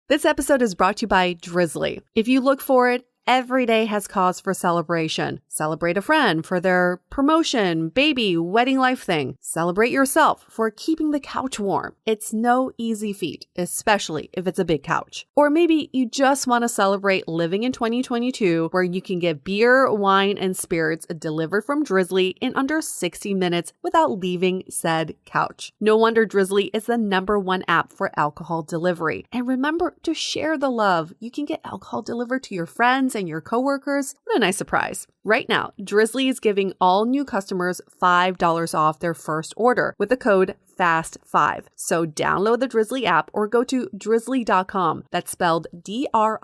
This episode is brought to you by Drizzly. If you look for it, every day has cause for celebration. Celebrate a friend for their promotion, baby, wedding life thing. Celebrate yourself for keeping the couch warm. It's no easy feat, especially if it's a big couch. Or maybe you just want to celebrate living in 2022 where you can get beer, wine, and spirits delivered from Drizzly in under 60 minutes without leaving said couch. No wonder Drizzly is the #1 app for alcohol delivery. And remember to share the love. You can get alcohol delivered to your friends and your coworkers. What a nice surprise. Right now, Drizzly is giving all new customers $5 off their first order with the code FAST5. So download the Drizzly app or go to drizzly.com. That's spelled DRIZLY.com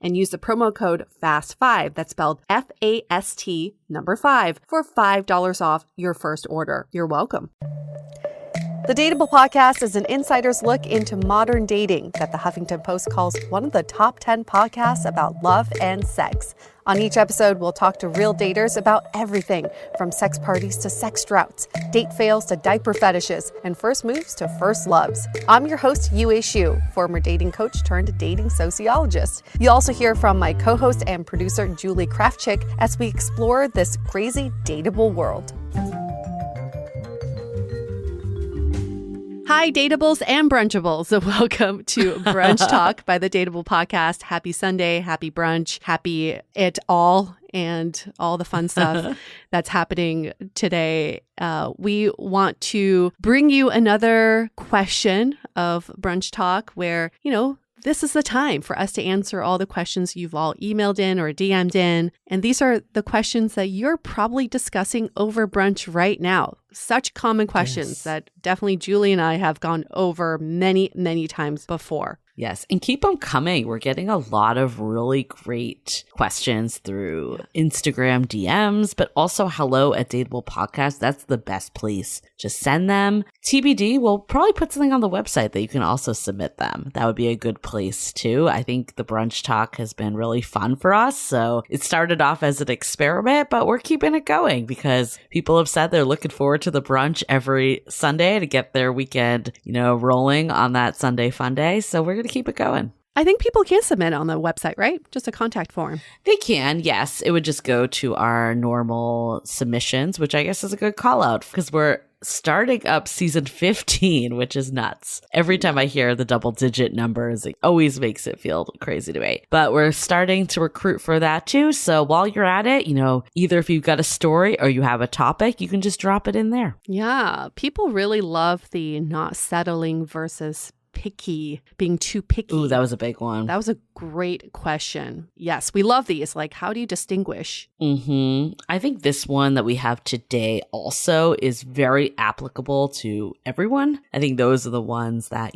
and use the promo code FAST5. That's spelled FAST 5 for $5 off your first order. You're welcome. The Dateable podcast is an insider's look into modern dating that the Huffington Post calls one of the top 10 podcasts about love and sex. On each episode, we'll talk to real daters about everything from sex parties to sex droughts, date fails to diaper fetishes, and first moves to first loves. I'm your host, Yue Xu, former dating coach turned dating sociologist. You'll also hear from my co-host and producer, Julie Krafchick, as we explore this crazy dateable world. Hi, Dateables and Brunchables. Welcome to Brunch Talk by the Dateable podcast. Happy Sunday, happy brunch, happy it all, and all the fun stuff that's happening today. We want to bring you another question of Brunch Talk where, this is the time for us to answer all the questions you've all emailed in or DM'd in. And these are the questions that you're probably discussing over brunch right now. Such common questions that definitely Julie and I have gone over many, many times before. Yes, and keep them coming. We're getting a lot of really great questions through Instagram DMs, but also hello@Dateable Podcast. That's the best place. Just send them. TBD, we'll probably put something on the website that you can also submit them. That would be a good place too. I think the Brunch Talk has been really fun for us. So it started off as an experiment, but we're keeping it going because people have said they're looking forward to the brunch every Sunday to get their weekend, rolling on that Sunday fun day. So we're going to keep it going. I think people can submit on the website, right? Just a contact form. They can, yes. It would just go to our normal submissions, which I guess is a good call out because we're starting up season 15, which is nuts. Every time I hear the double-digit numbers, it always makes it feel crazy to me. But we're starting to recruit for that too. So while you're at it, either if you've got a story or you have a topic, you can just drop it in there. Yeah, people really love the not settling versus picky, being too picky. Ooh, that was a big one. That was a great question. Yes, we love these. Like, how do you distinguish? I think this one that we have today also is very applicable to everyone. I think those are the ones that,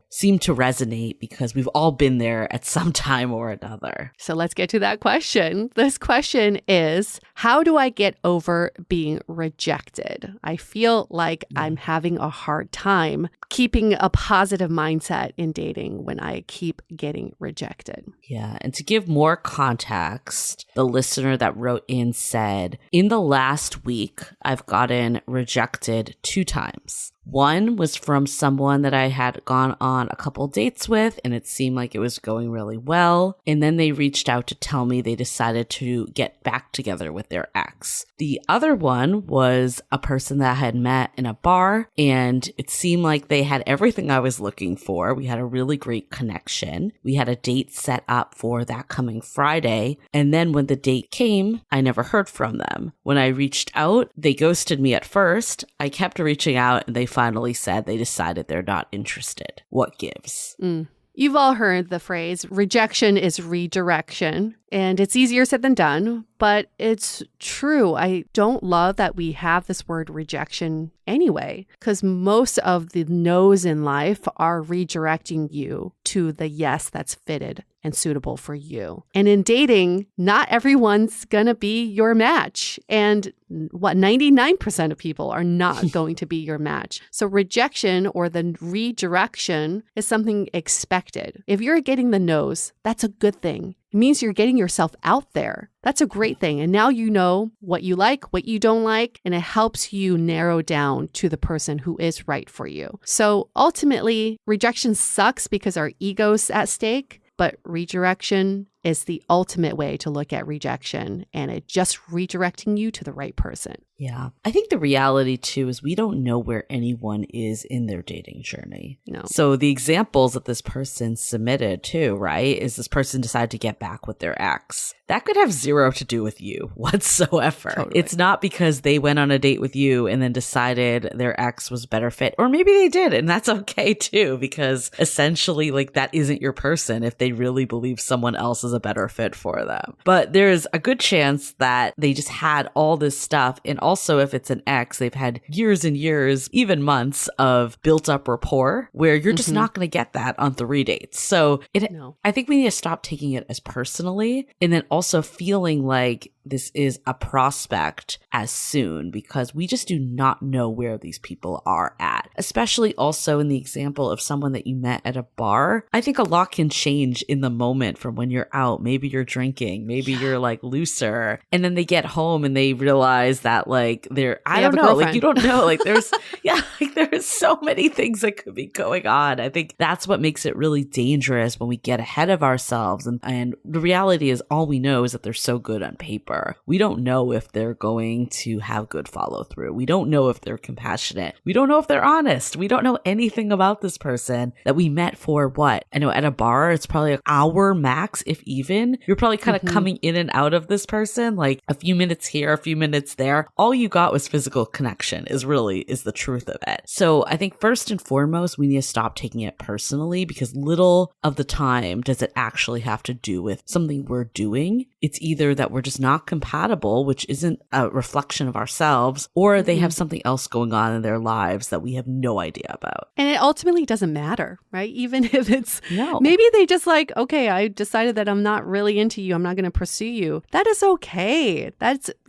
seem to resonate because we've all been there at some time or another. So let's get to that question. This question is, how do I get over being rejected? I feel like I'm having a hard time keeping a positive mindset in dating when I keep getting rejected. Yeah. And to give more context, the listener that wrote in said, in the last week, I've gotten rejected 2 times. One was from someone that I had gone on a couple dates with, and it seemed like it was going really well. And then they reached out to tell me they decided to get back together with their ex. The other one was a person that I had met in a bar, and it seemed like they had everything I was looking for. We had a really great connection. We had a date set up for that coming Friday. And then when the date came, I never heard from them. When I reached out, they ghosted me at first. I kept reaching out, and they finally said they decided they're not interested. What gives? You've all heard the phrase, rejection is redirection, and it's easier said than done, but it's true. I don't love that we have this word rejection anyway, because most of the no's in life are redirecting you to the yes that's fitted and suitable for you. And in dating, not everyone's going to be your match. And 99% of people are not going to be your match. So rejection or the redirection is something expected. If you're getting the no's, that's a good thing. It means you're getting yourself out there. That's a great thing. And now you know what you like, what you don't like, and it helps you narrow down to the person who is right for you. So ultimately, rejection sucks because our ego's at stake, but redirection is the ultimate way to look at rejection, and it just redirecting you to the right person. Yeah. I think the reality too is we don't know where anyone is in their dating journey. No. So the examples that this person submitted too, right, is this person decided to get back with their ex. That could have zero to do with you whatsoever. Totally. It's not because they went on a date with you and then decided their ex was better fit. Or maybe they did, and that's okay too, because essentially like that isn't your person if they really believe someone else is a better fit for them. But there's a good chance that they just had all this stuff. And also if it's an ex, they've had years and years, even months of built up rapport where you're just not going to get that on 3 dates. So I think we need to stop taking it as personally, and then also feeling like this is a prospect as soon, because we just do not know where these people are at. Especially also in the example of someone that you met at a bar. I think a lot can change in the moment from when you're out. Maybe you're drinking, maybe you're like looser, and then they get home and they realize that like I don't know, like you don't know, like there's like there's so many things that could be going on. I think that's what makes it really dangerous when we get ahead of ourselves, and the reality is all we know is that they're so good on paper. We don't know if they're going to have good follow through. We don't know if they're compassionate. We don't know if they're honest. We don't know anything about this person that we met for what? I know at a bar, it's probably an hour max, if even. You're probably kind of coming in and out of this person, like a few minutes here, a few minutes there. All you got was physical connection is the truth of it. So I think first and foremost, we need to stop taking it personally, because little of the time does it actually have to do with something we're doing. It's either that we're just not compatible, which isn't a reflection of ourselves, or they have something else going on in their lives that we have no idea about. And it ultimately doesn't matter, right? Even if it's, maybe they just like, okay, I decided that I'm not really into you. I'm not going to pursue you. That is okay.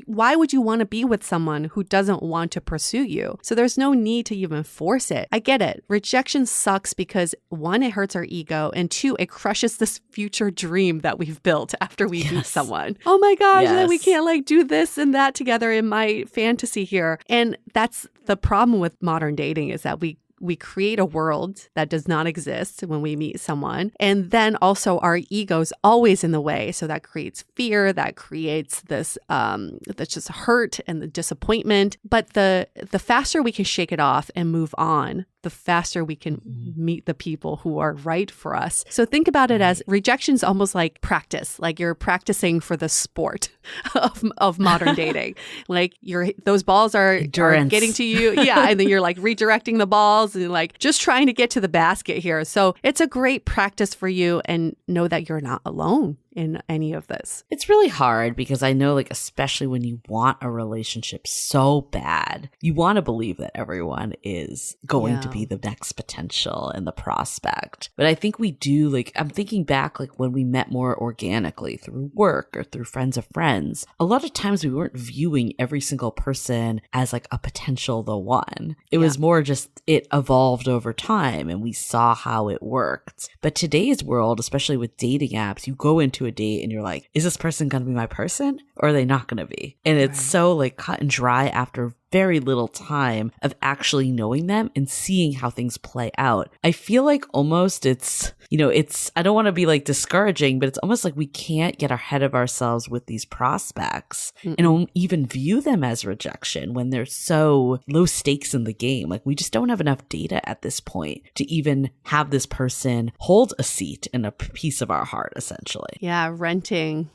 Why would you want to be with someone who doesn't want to pursue you? So there's no need to even force it. I get it. Rejection sucks because 1, it hurts our ego, and 2, it crushes this future dream that we've built after we meet someone. Oh my gosh, that we can't like do this and that together in my fantasy here. And that's the problem with modern dating, is that we create a world that does not exist when we meet someone. And then also our ego's always in the way. So that creates fear, that creates this, that's just hurt and the disappointment. But the faster we can shake it off and move on, the faster we can meet the people who are right for us. So think about it as rejection is almost like practice, like you're practicing for the sport of modern dating. Like those balls are getting to you. Yeah. And then you're like redirecting the balls and like just trying to get to the basket here. So it's a great practice for you, and know that you're not alone in any of this. It's really hard because I know, like, especially when you want a relationship so bad, you want to believe that everyone is going to be the next potential and the prospect. But I think we do, like, I'm thinking back, like, when we met more organically through work or through friends of friends, a lot of times we weren't viewing every single person as like a potential the one. It was more just it evolved over time and we saw how it worked. But today's world, especially with dating apps, you go into a date and you're like, is this person going to be my person or are they not going to be? And it's so like cut and dry after very little time of actually knowing them and seeing how things play out. I feel like almost it's, I don't want to be like discouraging, but it's almost like we can't get ahead of ourselves with these prospects and don't even view them as rejection when they're so low stakes in the game. Like we just don't have enough data at this point to even have this person hold a seat in a piece of our heart, essentially. Yeah, renting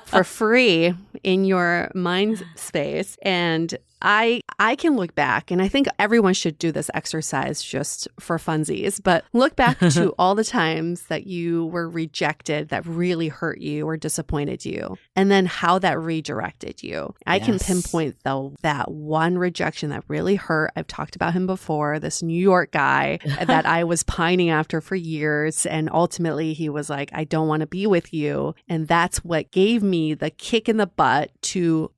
for free in your mind space. And I can look back, and I think everyone should do this exercise just for funsies, but look back to all the times that you were rejected that really hurt you or disappointed you, and then how that redirected you. I can pinpoint, though, that one rejection that really hurt. I've talked about him before, this New York guy that I was pining after for years, and ultimately he was like, I don't want to be with you. And that's what gave me the kick in the butt to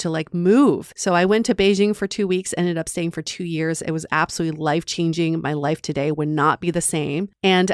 like move. So I went to Beijing for 2 weeks, ended up staying for 2 years. It was absolutely life-changing. My life today would not be the same. And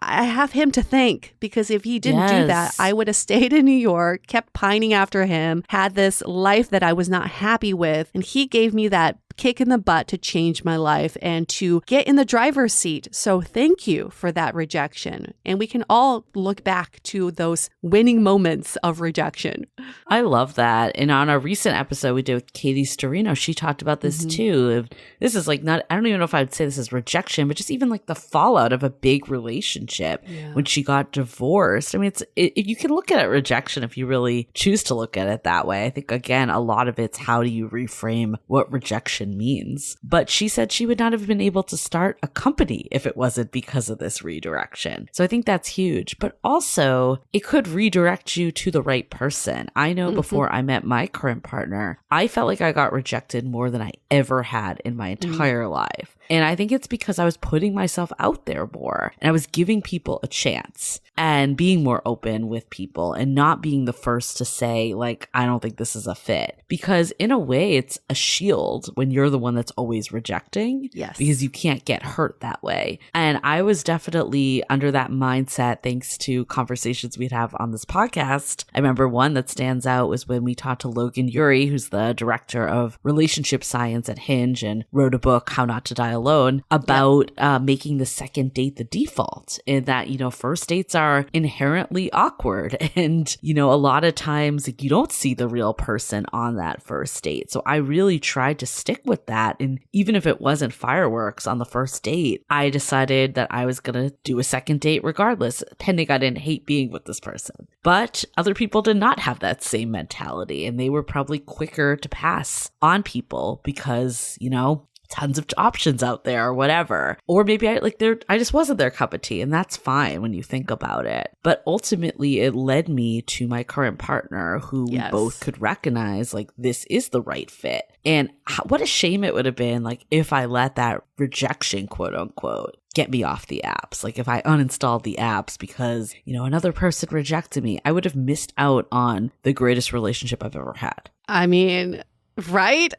I have him to thank, because if he didn't do that, I would have stayed in New York, kept pining after him, had this life that I was not happy with. And he gave me that kick in the butt to change my life and to get in the driver's seat. So thank you for that rejection. And we can all look back to those winning moments of rejection. I love that. And on a recent episode we did with Katie Storino, she talked about this too. This is like not, I don't even know if I'd say this is rejection, but just even like the fallout of a big relationship when she got divorced. I mean, you can look at it rejection if you really choose to look at it that way. I think, again, a lot of it's how do you reframe what rejection means. But she said she would not have been able to start a company if it wasn't because of this redirection. So I think that's huge. But also, it could redirect you to the right person. I know before I met my current partner, I felt like I got rejected more than I ever had in my entire life. And I think it's because I was putting myself out there more and I was giving people a chance and being more open with people and not being the first to say, like, I don't think this is a fit. Because in a way, it's a shield when you're the one that's always rejecting. Yes. Because you can't get hurt that way. And I was definitely under that mindset thanks to conversations we'd have on this podcast. I remember one that stands out was when we talked to Logan Ury, who's the director of relationship science at Hinge and wrote a book, How Not to Die Alone, about making the second date the default, and that, you know, first dates are inherently awkward. And, you know, a lot of times like, you don't see the real person on that first date. So I really tried to stick with that. And even if it wasn't fireworks on the first date, I decided that I was going to do a second date regardless, pending I didn't hate being with this person. But other people did not have that same mentality, and they were probably quicker to pass on people because, you know, tons of options out there or whatever. Or maybe I just wasn't their cup of tea, and that's fine when you think about it. But ultimately it led me to my current partner who we both could recognize like this is the right fit. And what a shame it would have been like if I let that rejection, quote unquote, get me off the apps. Like if I uninstalled the apps because, you know, another person rejected me, I would have missed out on the greatest relationship I've ever had. I mean, right?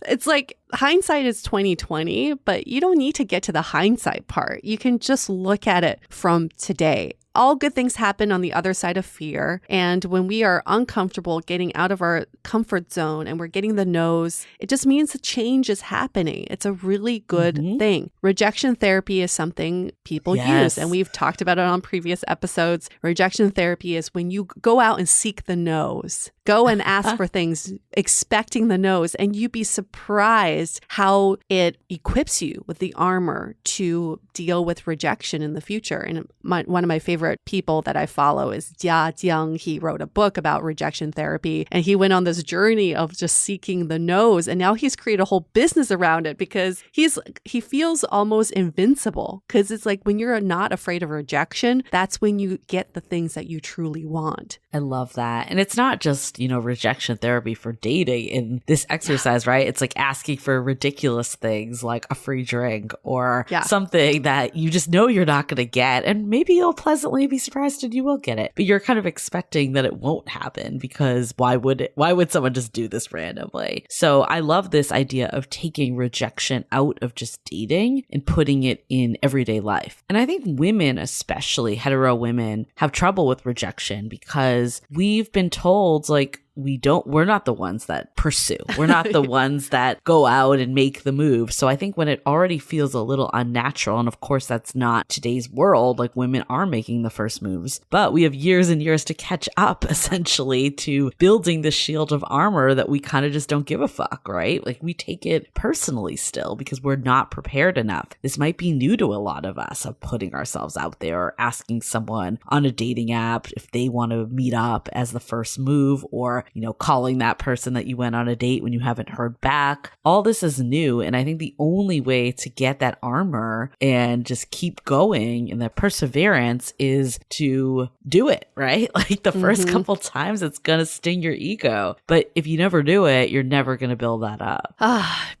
It's like hindsight is 20/20, but you don't need to get to the hindsight part. You can just look at it from today. All good things happen on the other side of fear. And when we are uncomfortable getting out of our comfort zone and we're getting the no's, it just means the change is happening. It's a really good thing. Rejection therapy is something people use. And we've talked about it on previous episodes. Rejection therapy is when you go out and seek the no's. Go and ask for things, expecting the no's, and you'd be surprised how it equips you with the armor to deal with rejection in the future. And one of my favorite people that I follow is Jia Jiang. He wrote a book about rejection therapy, and he went on this journey of just seeking the no's, and now he's created a whole business around it because he feels almost invincible, because it's like when you're not afraid of rejection, that's when you get the things that you truly want. I love that. And it's not just, you know, rejection therapy for dating in this exercise, right? It's like asking for ridiculous things like a free drink or something that you just know you're not going to get. And maybe you'll pleasantly be surprised and you will get it. But you're kind of expecting that it won't happen because why would someone just do this randomly? So I love this idea of taking rejection out of just dating and putting it in everyday life. And I think women, especially hetero women, have trouble with rejection because we've been told like, we're not the ones that pursue. We're not the ones that go out and make the move. So I think when it already feels a little unnatural, and of course that's not today's world, like women are making the first moves, but we have years and years to catch up essentially to building the shield of armor that we kind of just don't give a fuck, right? Like we take it personally still because we're not prepared enough. This might be new to a lot of us of putting ourselves out there or asking someone on a dating app if they want to meet up as the first move, or you know, calling that person that you went on a date when you haven't heard back. All this is new. And I think the only way to get that armor and just keep going and that perseverance is to do it, right? Like the first couple times it's going to sting your ego. But if you never do it, you're never going to build that up.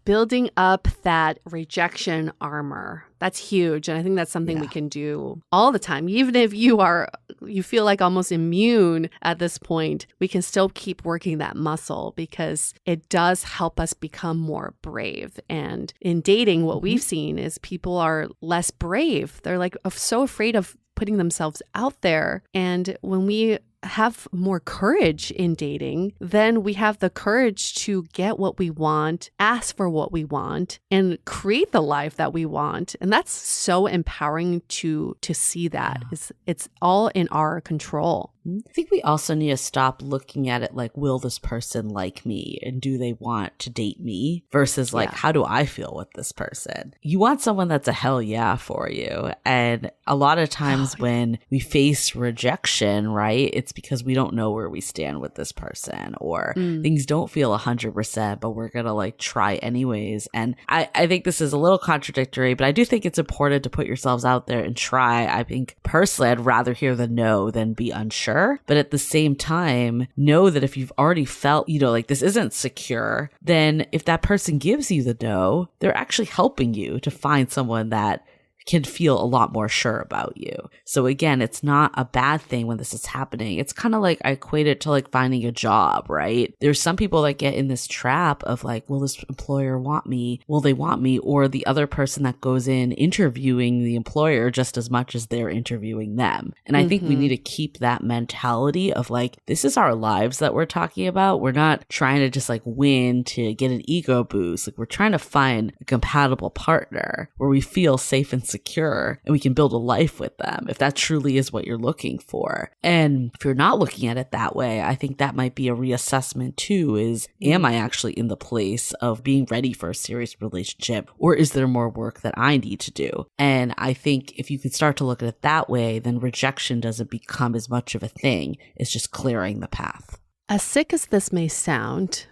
Building up that rejection armor. That's huge. And I think that's something we can do all the time. Even if you feel like almost immune at this point, we can still keep working that muscle because it does help us become more brave. And in dating, what we've seen is people are less brave. They're like so afraid of putting themselves out there. And when we have more courage in dating, then we have the courage to get what we want, ask for what we want, and create the life that we want. And that's so empowering to see that. It's all in our control. I think we also need to stop looking at it like, will this person like me and do they want to date me versus like, how do I feel with this person? You want someone that's a hell yeah for you. And a lot of times when we face rejection, right, it's because we don't know where we stand with this person or things don't feel 100%, but we're going to like try anyways. And I think this is a little contradictory, but I do think it's important to put yourselves out there and try. I think personally, I'd rather hear the no than be unsure. But at the same time, know that if you've already felt, like this isn't secure, then if that person gives you the no, they're actually helping you to find someone that can feel a lot more sure about you. So again, it's not a bad thing when this is happening. It's kind of like I equate it to like finding a job, right? There's some people that get in this trap of like, will this employer want me? Will they want me? Or the other person that goes in interviewing the employer just as much as they're interviewing them. And I think we need to keep that mentality of like, this is our lives that we're talking about. We're not trying to just like win to get an ego boost. Like we're trying to find a compatible partner where we feel safe and secure and we can build a life with them if that truly is what you're looking for. And if you're not looking at it that way, I think that might be a reassessment too, is am I actually in the place of being ready for a serious relationship, or is there more work that I need to do? And I think if you could start to look at it that way, then rejection doesn't become as much of a thing. It's just clearing the path. As sick as this may sound,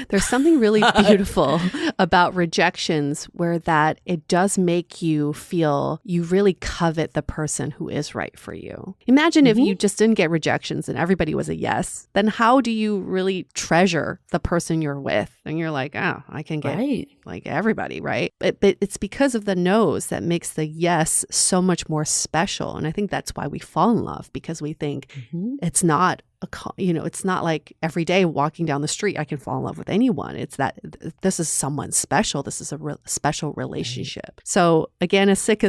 there's something really beautiful about rejections where that it does make you feel you really covet the person who is right for you. Imagine if you just didn't get rejections and everybody was a yes, then how do you really treasure the person you're with? And you're like, oh, I can get like everybody, right? But it's because of the no's that makes the yes so much more special. And I think that's why we fall in love, because we think it's not it's not like every day walking down the street, I can fall in love with anyone. It's that this is someone special. This is a special relationship. So again, as sick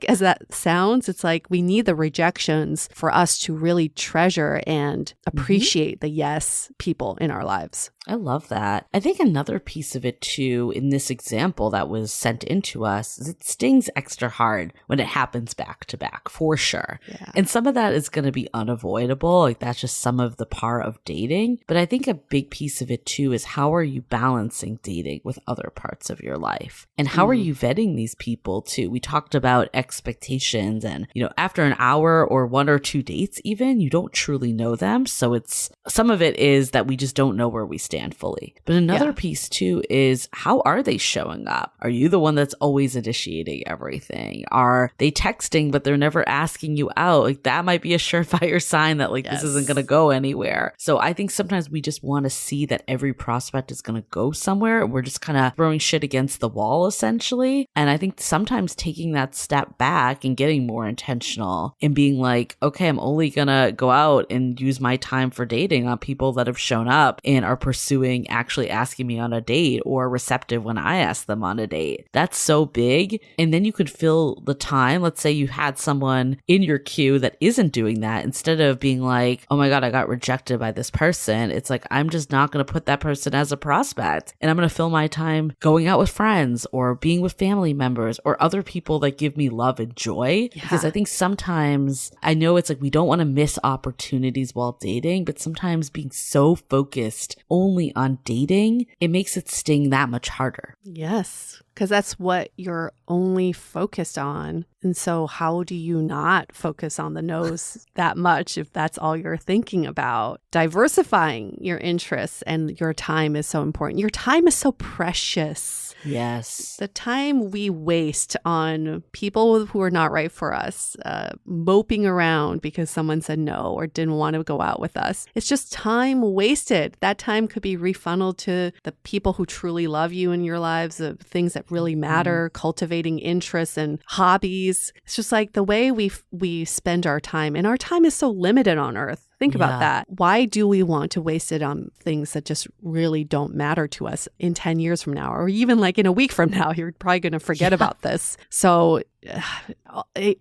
as that sounds, it's like we need the rejections for us to really treasure and appreciate the yes people in our lives. I love that. I think another piece of it too, in this example that was sent into us, is it stings extra hard when it happens back to back, for sure. Yeah. And some of that is going to be unavoidable. Like that's just some of the part of dating. But I think a big piece of it too is how are you balancing dating with other parts of your life? And how are you vetting these people too? We talked about expectations and, after an hour or 1 or 2 dates even, you don't truly know them. So some of it is that we just don't know where we stand fully. But another piece too is how are they showing up? Are you the one that's always initiating everything? Are they texting but they're never asking you out? Like that might be a surefire sign that like this isn't going to go anywhere. So I think sometimes we just want to see that every prospect is going to go somewhere. We're just kind of throwing shit against the wall essentially. And I think sometimes taking that step back and getting more intentional and being like, okay, I'm only going to go out and use my time for dating on people that have shown up and are pursuing actually asking me on a date or receptive when I ask them on a date. That's so big. And then you could fill the time. Let's say you had someone in your queue that isn't doing that. Instead of being like, oh my God, I got rejected by this person. It's like, I'm just not going to put that person as a prospect. And I'm going to fill my time going out with friends or being with family members or other people that give me love and joy. Yeah. Because I think sometimes, I know it's like we don't want to miss opportunities while dating, but sometimes being so focused only on dating, it makes it sting that much harder. Yes, because that's what you're only focused on. And so how do you not focus on the no's that much if that's all you're thinking about? Diversifying your interests and your time is so important. Your time is so precious. Yes. The time we waste on people who are not right for us, moping around because someone said no or didn't want to go out with us. It's just time wasted. That time could be refunneled to the people who truly love you in your lives, the things that that really matter, cultivating interests and hobbies. It's just like the way we spend our time, and our time is so limited on Earth. Think about that. Why do we want to waste it on things that just really don't matter to us in 10 years from now, or even like in a week from now? You're probably going to forget about this. So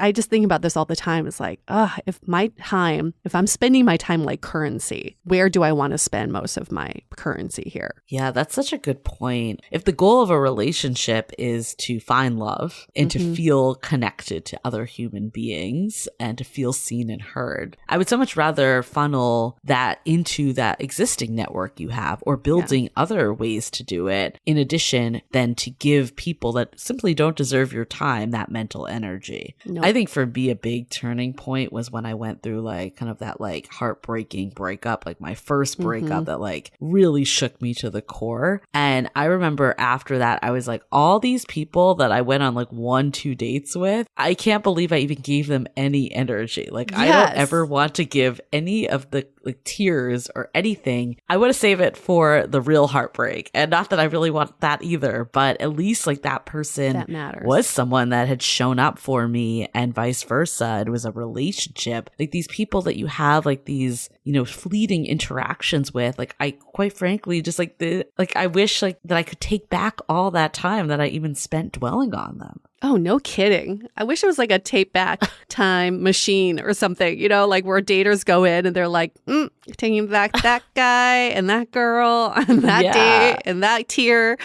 I just think about this all the time. It's like, if I'm spending my time like currency, where do I want to spend most of my currency here? Yeah, that's such a good point. If the goal of a relationship is to find love and to feel connected to other human beings and to feel seen and heard, I would so much rather funnel that into that existing network you have, or building other ways to do it in addition, than to give people that simply don't deserve your time that mental energy. Nope. I think for me, a big turning point was when I went through like kind of that like heartbreaking breakup, like my first breakup that like really shook me to the core. And I remember after that, I was like, all these people that I went on like 1-2 dates with, I can't believe I even gave them any energy. Like I don't ever want to give any of the like tears or anything. I want to save it for the real heartbreak. And not that I really want that either, but at least like that person that matters. Was someone that had shown up for me, and vice versa. It was a relationship. Like these people that you have like these, you know, fleeting interactions with, like I quite frankly just like I wish like that I could take back all that time that I even spent dwelling on them. Oh, no kidding. I wish it was like a tape back time machine or something, you know, like where daters go in and they're like, taking back that guy and that girl and that date and that tier.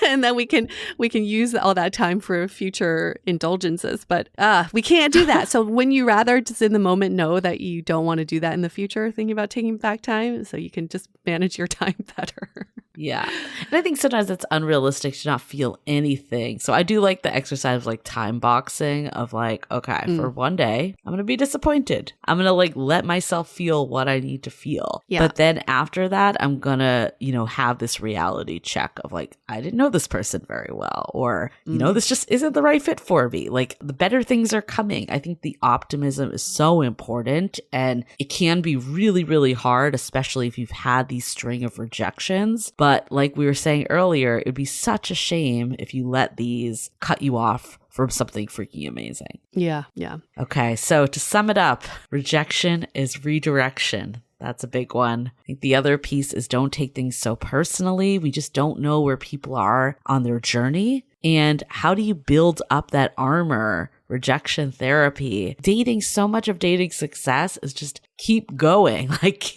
And then we can use all that time for future indulgences. But we can't do that. So wouldn't you rather just in the moment know that you don't want to do that in the future, thinking about taking back time so you can just manage your time better? Yeah. And I think sometimes it's unrealistic to not feel anything. So I do like the exercise of like time boxing of like, okay, for one day, I'm going to be disappointed. I'm going to like let myself feel what I need to feel. Yeah. But then after that, I'm going to, you know, have this reality check of like, I didn't know this person very well, or, you know, this just isn't the right fit for me. Like the better things are coming. I think the optimism is so important, and it can be really, really hard, especially if you've had these string of rejections. But like we were saying earlier, it'd be such a shame if you let these cut you off from something freaking amazing. Yeah. Okay, so to sum it up, rejection is redirection. That's a big one. I think the other piece is don't take things so personally. We just don't know where people are on their journey. And how do you build up that armor? Rejection therapy. Dating, so much of dating success is just keep going. Like,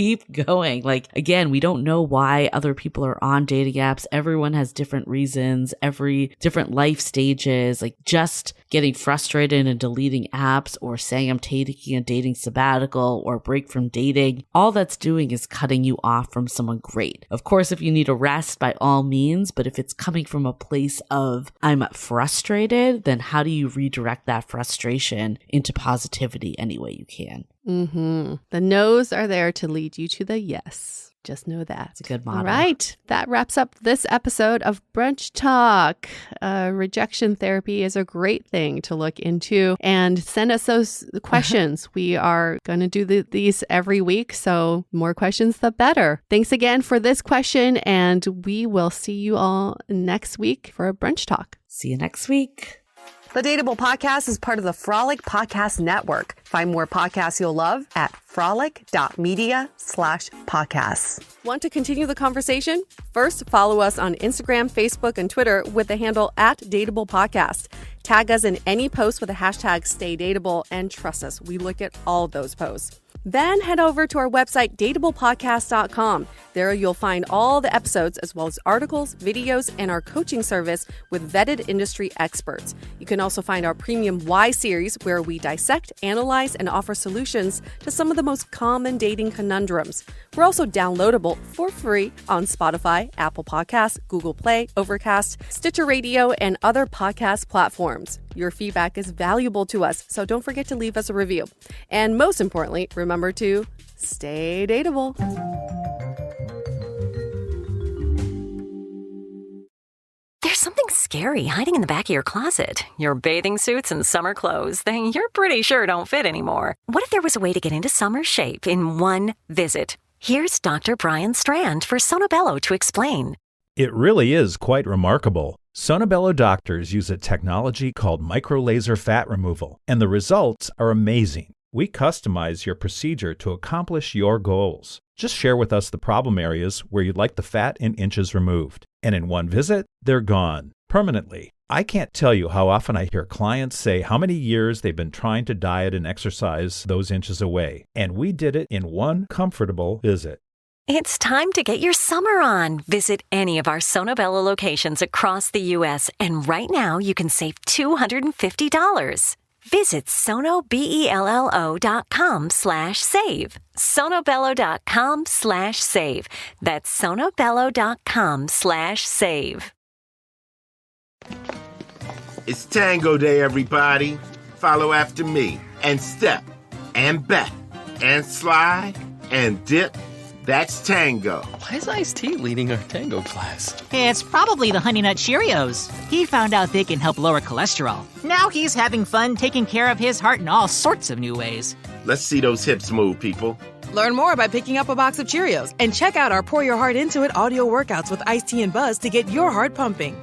again, we don't know why other people are on dating apps. Everyone has different reasons, every different life stages. Like just getting frustrated and deleting apps, or saying I'm taking a dating sabbatical or break from dating. All that's doing is cutting you off from someone great. Of course, if you need a rest, by all means, but if it's coming from a place of I'm frustrated, then how do you redirect that frustration into positivity any way you can? The no's are there to lead you to the yes. Just know that. It's a good motto. All right. That wraps up this episode of Brunch Talk. Rejection therapy is a great thing to look into, and send us those questions. We are going to do these every week. So more questions, the better. Thanks again for this question. And we will see you all next week for a Brunch Talk. See you next week. The Dateable Podcast is part of the Frolic Podcast Network. Find more podcasts you'll love at frolic.media/podcasts. Want to continue the conversation? First, follow us on Instagram, Facebook, and Twitter with the handle @Dateable Podcast. Tag us in any post with the hashtag StayDateable, and trust us, we look at all of those posts. Then head over to our website, dateablepodcast.com. There you'll find all the episodes as well as articles, videos, and our coaching service with vetted industry experts. You can also find our premium Why series, where we dissect, analyze, and offer solutions to some of the most common dating conundrums. We're also downloadable for free on Spotify, Apple Podcasts, Google Play, Overcast, Stitcher Radio, and other podcast platforms. Your feedback is valuable to us, so don't forget to leave us a review. And most importantly, remember to stay dateable. There's something scary hiding in the back of your closet. Your bathing suits and summer clothes that you're pretty sure don't fit anymore. What if there was a way to get into summer shape in one visit? Here's Dr. Brian Strand for Sonobello to explain. It really is quite remarkable. Sonobello doctors use a technology called microlaser fat removal, and the results are amazing. We customize your procedure to accomplish your goals. Just share with us the problem areas where you'd like the fat in inches removed. And in one visit, they're gone permanently. I can't tell you how often I hear clients say how many years they've been trying to diet and exercise those inches away. And we did it in one comfortable visit. It's time to get your summer on. Visit any of our Sonobello locations across the U.S. and right now you can save $250. Visit sonobello.com/save. sonobello.com/save. That's sonobello.com/save. It's Tango Day, everybody. Follow after me and step and back and slide and dip. That's tango. Why is Ice-T leading our tango class? It's probably the Honey Nut Cheerios. He found out they can help lower cholesterol. Now he's having fun taking care of his heart in all sorts of new ways. Let's see those hips move, people. Learn more by picking up a box of Cheerios and check out our Pour Your Heart Into It audio workouts with Ice-T and Buzz to get your heart pumping.